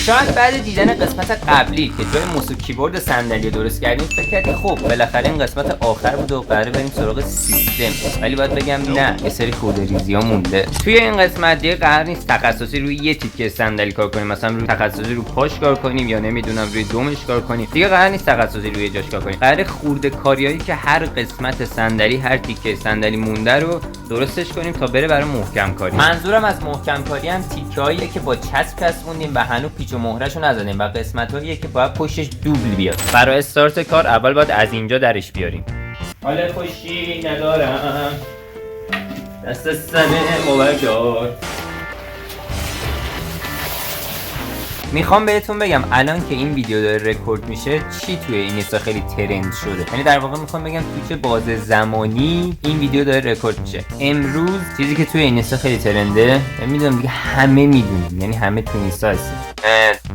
شاید بعد دیدن قسمت قبلی که جای موس و کیبورد صندلی درست کردیم فکر کردی خب بالاخره این قسمت آخر بود و قراره بریم سراغ سیستم، ولی باید بگم نه، یه سری خودریزی‌ها مونده. توی این قسمت دیگه قرار نیست تخصصی روی یه تیکه صندلی کار کنیم، مثلا روی تخصصی رو پاش کار کنیم یا نمیدونم روی دومش کار کنیم. دیگه قرار نیست تخصصی روی جاش کار کنیم. قراره خورده کاریایی که هر قسمت صندلی، هر تیکه صندلی مونده رو درستش کنیم تا بره برای محکم کاری. منظورم از محکم کاری هم تیکه‌ایه که با چسب چسبوندیم و هنوز پیچ و مهرهشو نزدیم و قسمت‌هاییه که باید پشتش دوبل بیاد. برای استارت کار اول باید از اینجا درش بیاریم. حال خوشی ندارم دست سمه مبجار. میخوام بهتون بگم الان که این ویدیو داره رکورد میشه چی توی اینستا خیلی ترند شده. یعنی در واقع میخوام بگم توی چه باز زمانی این ویدیو داره رکورد میشه. امروز چیزی که توی اینستا خیلی ترنده، میدونم دیگه همه میدونیم، یعنی همه توی اینستا هستیم،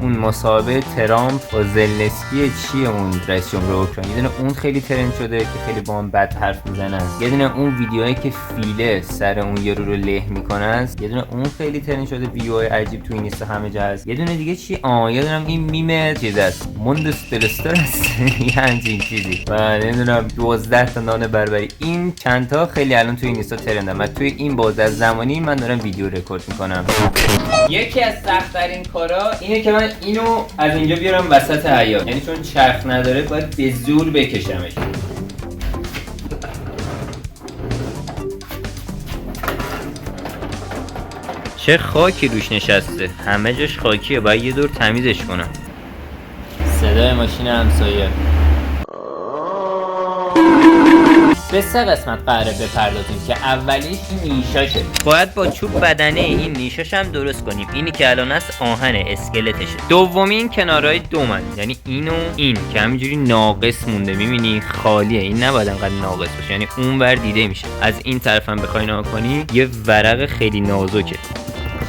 اون مسابقه ترامپ با زلنسکی چیه، اون رئیس جمهور اوکراین. یه دونه اون خیلی ترند شده که خیلی با هم بد حرف میزنن. یه دونه اون ویدیوهایی که فیله سر اون یارو رو له میکنن. یه دونه اون خیلی ترند شده، ویدیوهای عجیب توی اینستا همه جا هست. یه دونه دیگه چی، یادم این میم چیز است، موندوس دلستر است یه همچین چیزی. و نمیدونم 12 تا نان بربری. این چند تا خیلی الان توی اینستا ترندن. من توی این باز از زمانی من دارم ویدیو رکورد میکنم. یکی از سخت‌ترین کارا اینه که من اینو از اینجا بیارم وسط حیاط، یعنی چون چرخ نداره باید به زور بکشمش. چه خاکی روش نشسته، همه جاش خاکیه، باید یه دور تمیزش کنم. صدای ماشین همسایه. به سه قسمت قراره بپردازیم که اولیش این نیشاشه. باید با چوب بدنه این نیشاش هم درست کنیم. اینی که الان هست آهن اسکلتشه. دومین کنارهای دومن، یعنی این و این که همینجوری ناقص مونده، میبینی خالیه. این نباید انقدر ناقص باشه، یعنی اون ور دیده میشه. از این طرف هم بخوای نگاه کنی یه ورق خیلی نازکه.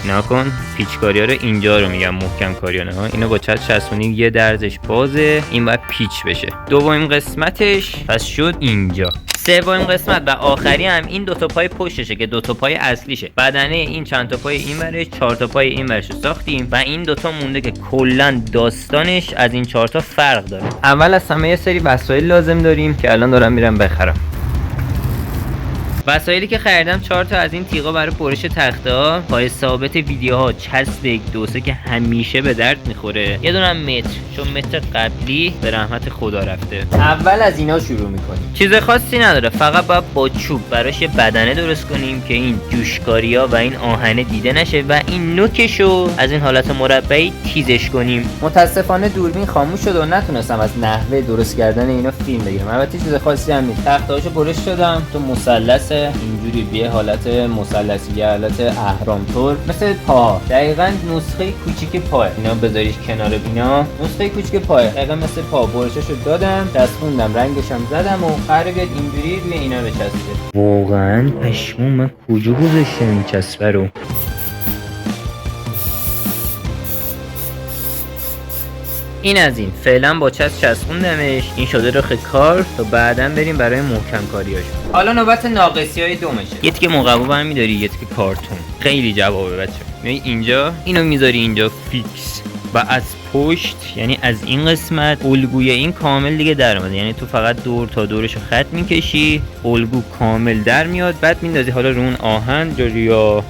نکن پیچکاری ها رو اینجا رو میگم محکم کاری ها. اینو با چسب چسبونی یه درزش بازه، این باید پیچ بشه. دومین قسمتش پس شد اینجا. سومین قسمت و آخری هم این دو تا پای پشتشه که دو تا پای اصلیشه. بدنه این چند تا پای این ورش، 4 تا پای این ورشو ساختیم و این دو تا مونده که کلا داستانش از این 4 تا فرق داره. اول از همه یه سری وسایل لازم داریم که الان دارم میرم بخرم. وسایلی که خریدم 4 تا از این تیغا برای برش تخته ها، پای ثابت ویدیوها، چسب 1 2 3 که همیشه به درد میخوره، یه دونه متر چون متر قبلی به رحمت خدا رفته. اول از اینا شروع میکنیم. چیز خاصی نداره، فقط باید با چوب براش بدنه درست کنیم که این جوشکاریا و این آهنه دیده نشه و این نوکشو از این حالت مربعی تیزش کنیم. متاسفانه دوربین خاموش شد و نتونستم از نحوه درست کردن اینا فیلم بگیرم. البته چیز خاصی هم نیست. تختهاشو برش دادم تو مثلث اینجوری به حالت مثلثی، حالت اهرام طور مثل پا. دقیقاً نسخه کوچیک پا. اینا بذاریش کنار اینا نسخه کوچیک پا. دقیقاً مثل پا برششو دادم، چسبوندم، رنگشم زدم و قراره بیاد اینجوری روی اینا بچسبه. واقعاً پشمام، من کجا گذاشتم این چسبه رو؟ این از این فعلا با چسب چسبوندمش. این شده رخ کار تا بعداً بریم برای محکم کاریاش. حالا نوبت ناقصی‌های دومشه. یه تیکه مقوا برمی‌داری، یه تیکه کارتون. خیلی جوابه بچه. یعنی اینجا اینو میذاری اینجا فیکس و از پشت، یعنی از این قسمت الگوی این کامل دیگه در اومده. یعنی تو فقط دور تا دورشو خط میکشی، الگو کامل در میاد، بعد میندازی حالا رو اون آهن یا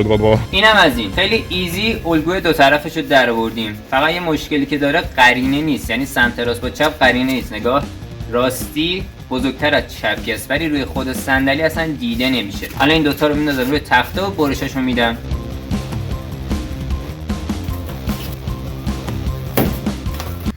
بابا. اینم از این خیلی ایزی الگوی دو طرفشو در آوردیم. فقط یه مشکلی که داره قرینه نیست، یعنی سمت راست با چپ قرینه نیست. نگاه، راستی بزرگتر از چپی است ولی روی خود صندلی اصلا دیده نمیشه. حالا این دوتا رو میندازم روی تخته و برشاشو میدم.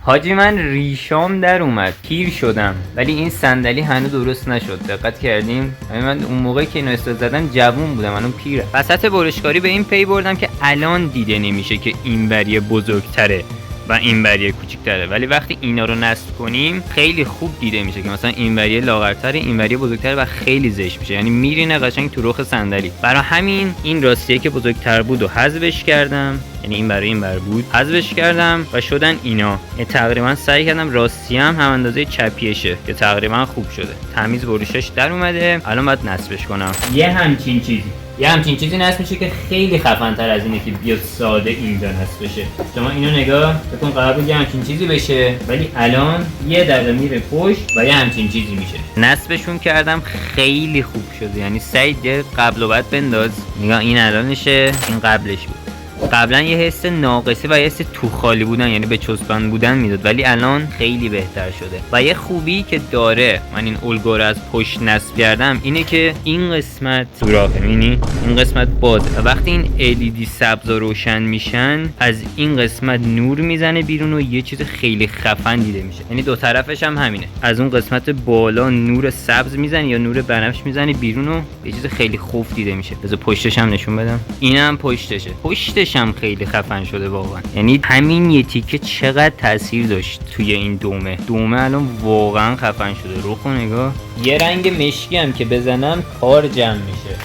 حاجی من ریشام در اومد، پیر شدم، ولی این صندلی هنوز درست نشد. دقت کردیم؟ من اون موقعی که اینو استاد زدم جوون بودم، الان پیرم. وسط برشکاری به این پی بردم که الان دیده نمیشه که این وریه بزرگتره و این وریه کوچیک‌تره، ولی وقتی اینا رو نصب کنیم خیلی خوب دیده میشه که مثلا این وریه لاغرتره، این وریه بزرگتره و خیلی زشت میشه، یعنی میرینه قشنگ تو رخ صندلی. برای همین این راستیه که بزرگتر بود و حذفش کردم، یعنی این برای این بر بود حذفش کردم و شدن اینا. تقریبا سعی کردم راستی هم اندازه چپیشه که تقریبا خوب شده. تمیز بروشش در اومده، الان باید نصبش کنم. یه همچین چیزی یه همچین چیزی نصب میشه که خیلی خفن‌تر از اینه که بیاد ساده اینجا نصب بشه. شما اینو نگاه بکن، قرار بود یه همچین چیزی بشه ولی الان یه دقیقه میره پشت و یه همچین چیزی میشه. نصبشون کردم خیلی خوب شده. یعنی سعید قبل و بعد بنداز، نگاه این الانشه، این قبلش بود. قبلا یه حس ناقصی و یه حس تو خالی بودن، یعنی به چسبند بودن میداد، ولی الان خیلی بهتر شده. و یه خوبی که داره من این الگو رو از پشت نصب کردم اینه که این قسمت سوراخه، می‌بینی این قسمت باز، وقتی این LED سبزا روشن میشن از این قسمت نور میزنه بیرون و یه چیز خیلی خفن دیده میشه. یعنی دو طرفش هم همینه، از اون قسمت بالا نور سبز میزنه یا نور بنفش میزنه بیرون و یه چیز خیلی خوب دیده میشه. بذار پشتش هم نشون بدم. اینم پشتشه. پشتش هم خیلی خفن شده واقعا. یعنی همین یه تیکه چقدر تاثیر داشت توی این دومه الان واقعا خفن شده. رو کن نگاه. یه رنگ مشکی هم که بزنم کار جمع میشه.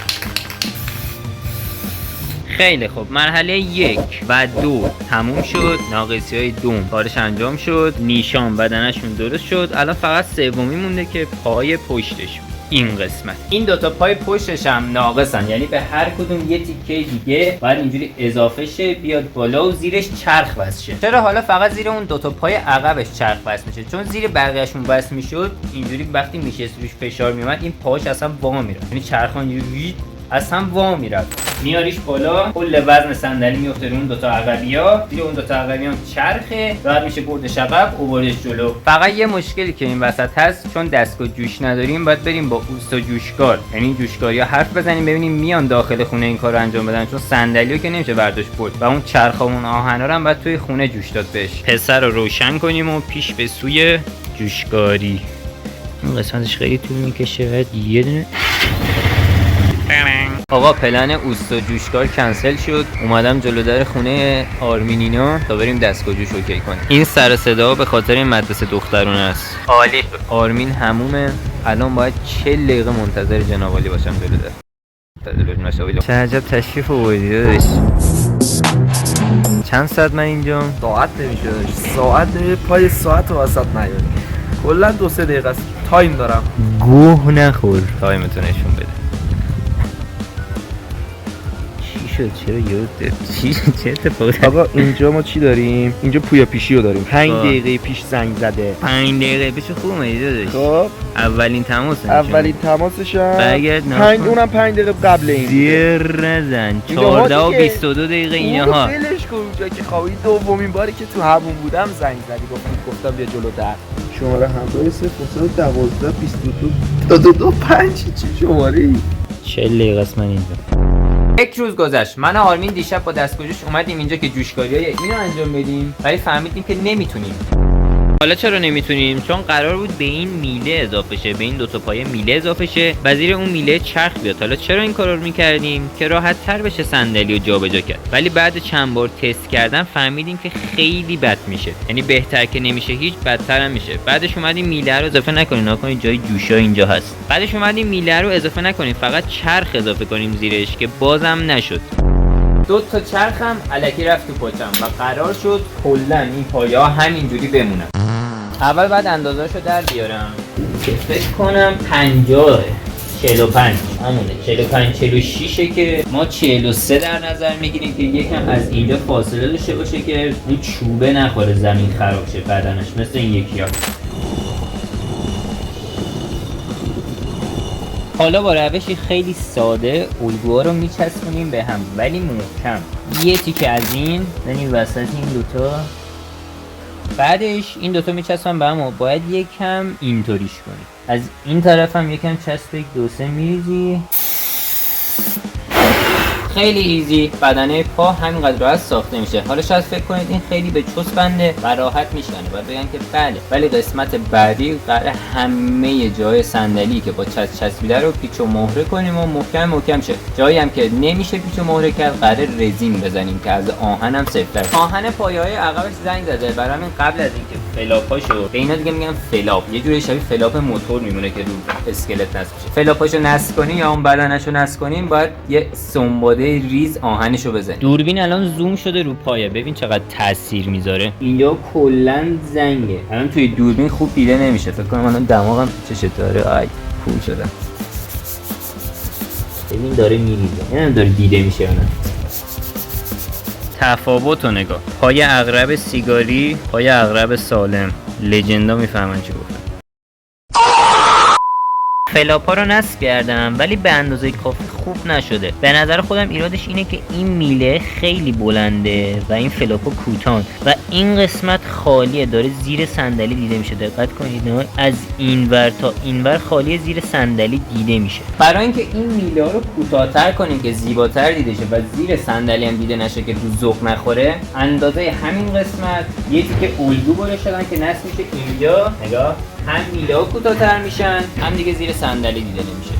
خیلی خوب، مرحله 1 و 2 تموم شد. ناقصی های دوم کارش انجام شد، نیشان بدنشون درست شد. الان فقط سومی مونده که پای پشتش. این قسمت این دوتا پای پشتش هم ناقصن، یعنی به هر کدوم یه تیکه دیگه باید اینجوری اضافه شه بیاد بالا و زیرش چرخ وصل شه. چرا حالا فقط زیر اون دوتا پای عقبش چرخ وصل میشه؟ چون زیر بقیه‌شون وصل میشد اینجوری وقتی میشست روش فشار میومد این پاش اصلا وا میره، یعنی چرخا اینجوری اصلا وا میره. میاریش بالا، کل وزن صندلی میفته رو اون دوتا عقبی‌ها، زیر اون دوتا عقبی‌ها چرخه، راحت میشه بردش عقب اووردش جلو. فقط یه مشکلی که این وسط هست، چون دستگاه جوش نداریم باید بریم با اوستا جوشکار، یعنی جوشکاریا حرف بزنیم ببینیم میان داخل خونه این کارو انجام بدن، چون صندلیو که نمیشه برداشت برد و اون چرخا و اون آهنا رو هم باید توی خونه جوش داد بهش. پسر رو روشن کنیم و پیش به سوی جوشکاری. این قسمتش خیلی طول میکشه، یه دونه آقا پلن اوستا جوشکار کنسل شد. اومدم جلو در خونه آرمینینا تا بریم دستگاه جوش اوکی کنیم. این سر صدا به خاطر این مدرسه دخترونه است. عالی. آرمین همومه. الان باید 40 دقیقه منتظر جناب علی باشم جلو در. چه عجب تشریف آوردی داداش. چند ساعت من اینجام؟ ساعت نمیشه داشت، ساعت نمیشه، پای ساعت واسط نیاری. کلا 2-3 دقیقه است تایم دارم. گوه نخور. تایمتو نشون بده. چرا یاد چه اتفاقی؟ آقا اینجا ما چی داریم؟ اینجا پویا پیشی رو داریم. 5 دقیقه پیش زنگ زده. 5 دقیقه پیش خوب اومدی داداش. خب اولین تماس. اولین تماسش برگرد. اونم 5 دقیقه قبل این. دیر نزن. 14 و 22 دقیقه اینها. فلش کن اونجا که خوابی. دومین باری که تو همون بودم زنگ زدی گفتم بیا جلوتر. شماره همراه 012 22 5 چی شماره؟ 40 دقیقه است من اینجا. یک روز گذشت. من و آرمین دیشب با دستگاه جوش اومدیم اینجا که جوشکاریای اینو انجام بدیم، ولی فهمیدیم که نمیتونیم. حالا چرا نمیتونیم؟ چون قرار بود به این میله اضافه شه، به این دو تا پایه میله اضافه شه و زیر اون میله چرخ بیاد. حالا چرا این کارا رو میکردیم؟ که راحت تر بشه صندلی رو جابجا کرد. ولی بعد چند بار تست کردن فهمیدیم که خیلی بد میشه. یعنی بهتر که نمیشه هیچ، بدتر هم میشه. بعدش اومدیم میله رو اضافه نکنیم، نکنید جای جوشا اینجا هست. بعدش اومدیم میله رو اضافه نکنیم، فقط چرخ اضافه کنیم زیرش که بازم نشد. 2 تا چرخ هم الکی رفت تو پاچم و قرار شد کلا این پایا همینجوری بمونن. اول بعد اندازه‌شو در بیارم که فکر کنم 50 45 همونه 45 46 که ما 43 در نظر میگیریم که یکم از اینجا فاصله داشته باشه که اون چوبه نخوره زمین خراب شه بدنش، مثل این یکی‌ها. حالا با روشی خیلی ساده الگوها رو میچسبونیم به هم ولی محکم. یه تیکه از این یعنی وسط این دوتا، بعدش این دوتا میچسبن به هم و باید یکم اینطوریش کنیم. از این طرف هم یکم چسب 2-3 میریزی. خیلی ایزی. بدنه پا همینقدر راحت ساخته میشه. حالا شاید فکر کنید این خیلی به چوس بنده و راحت میشکنه، باید بگم که بله، ولی قسمت بعدی قراره همه جای صندلی که با چسبیده رو پیچ و مهره کنیم و محکم شه. جایی هم که نمیشه پیچ و مهره کرد قراره رزین بزنیم که از آهن هم سفت‌تر. آهن پایه‌های عقبش زنگ زده، برای همین قبل از اینکه فلاپاشو، به اینا دیگه میگم فلاپ، یه جوری شبیه فلاپ موتور میمونه که رو اسکلت نصب میشه. فلاپاشو نصب کنی یا اون بدنشو نصب کنیم باید یه سنباده ریز آهنشو بزن. دوربین الان زوم شده رو پایه، ببین چقدر تاثیر میذاره. اینجا کلا زنگه. الان توی دوربین خوب دیده نمیشه. فکر کنم الان دماغم چشه داره. آی پول شدم. ببین داره میریزه، اینم داره دیده میشه یا نه. تفاوت رو نگاه، پای عقرب سیگاری، پای عقرب سالم. لجندا میفهمن چی گفتم. فلاپا رو نصب کردم ولی به اندازه کافی خوب نشده. به نظر خودم ایرادش اینه که این میله خیلی بلنده و این فلاپا کوتاه و این قسمت خالیه، داره زیر صندلی دیده میشه. دقت کنید از اینور تا اینور خالی زیر صندلی دیده میشه. برای اینکه این میله ها رو کوتاه‌تر کنیم که زیباتر دیده شه و زیر صندلی هم دیده نشه که تو ذوق نخوره، اندازه همین قسمت یه تیکه الگو برش دادن که نصب میشه اینجا. نگاه، هم میله ها کوتاه‌تر میشن، هم دیگه زیر صندلی دیده نمیشه.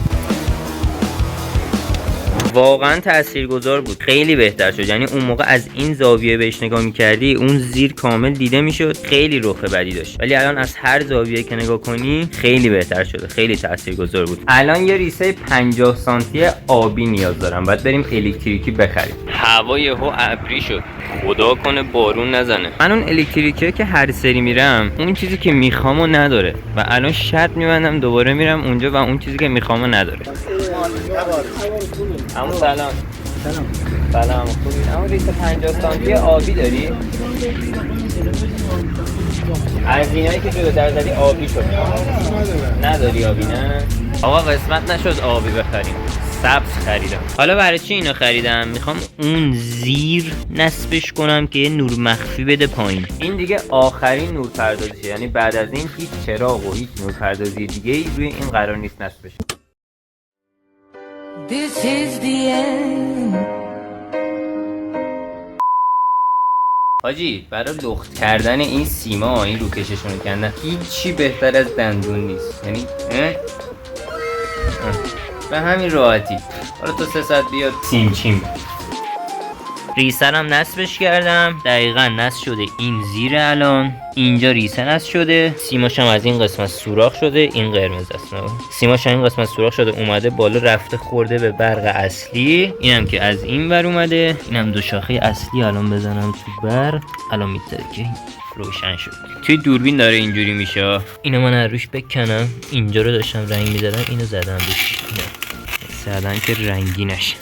واقعا تاثیرگذار بود، خیلی بهتر شد. یعنی اون موقع از این زاویه بهش نگاه میکردی اون زیر کامل دیده میشد، خیلی رخ بدی داشت، ولی الان از هر زاویه که نگاه کنی خیلی بهتر شده، خیلی تاثیرگذار بود. الان یه ریسه 50 سانتی آبی نیاز دارم، باید بریم الکتریکی بخریم. هوا یهو ابری شد، خدا کنه بارون نزنه. من اون الکتریکیه که هر سری میرم اون چیزی که میخوامو نداره و الان شرط میبندم دوباره میرم اونجا و اون چیزی که میخوامو نداره. همون سلام. سلام خوبی؟ همون ریس 50 سانتی آبی داری؟ از اینایی که جلوتر زدی آبی شد. نداری آبی نه؟ آقا قسمت نشد آبی بخریم، سبز خریدم. حالا برای چی اینو خریدم؟ میخوام اون زیر نصبش کنم که نور مخفی بده پایین. این دیگه آخرین نور پردازیشه، یعنی بعد از این هیچ چراغ و هیچ نور پردازی دیگه ای روی این قرار نیست نصب بشه. This is the end. حاجی برای لخت کردن این سیما، این روکششون رو کندن، هیچی بهتر از دندون نیست. یعنی به همین راحتی. حالا تو 3 ساعت بیاد سیم ریسرم نصبش کردم، دقیقا نصب شده این زیر. الان اینجا ریسه نصب شده، سیماش هم از این قسمت سوراخ شده، این قرمز است. سیماش هم این قسمت سوراخ شده، اومده بالا رفته خورده به برق اصلی. اینم که از این ور اومده، اینم دو شاخه اصلی. الان بزنم تو برق، الان میتره که روشن شد. توی دوربین داره اینجوری میشه. اینو من از روش بکنم، اینجا رو داشتم رنگ میدادم، اینو زدم روش، زدن که رنگی نشه.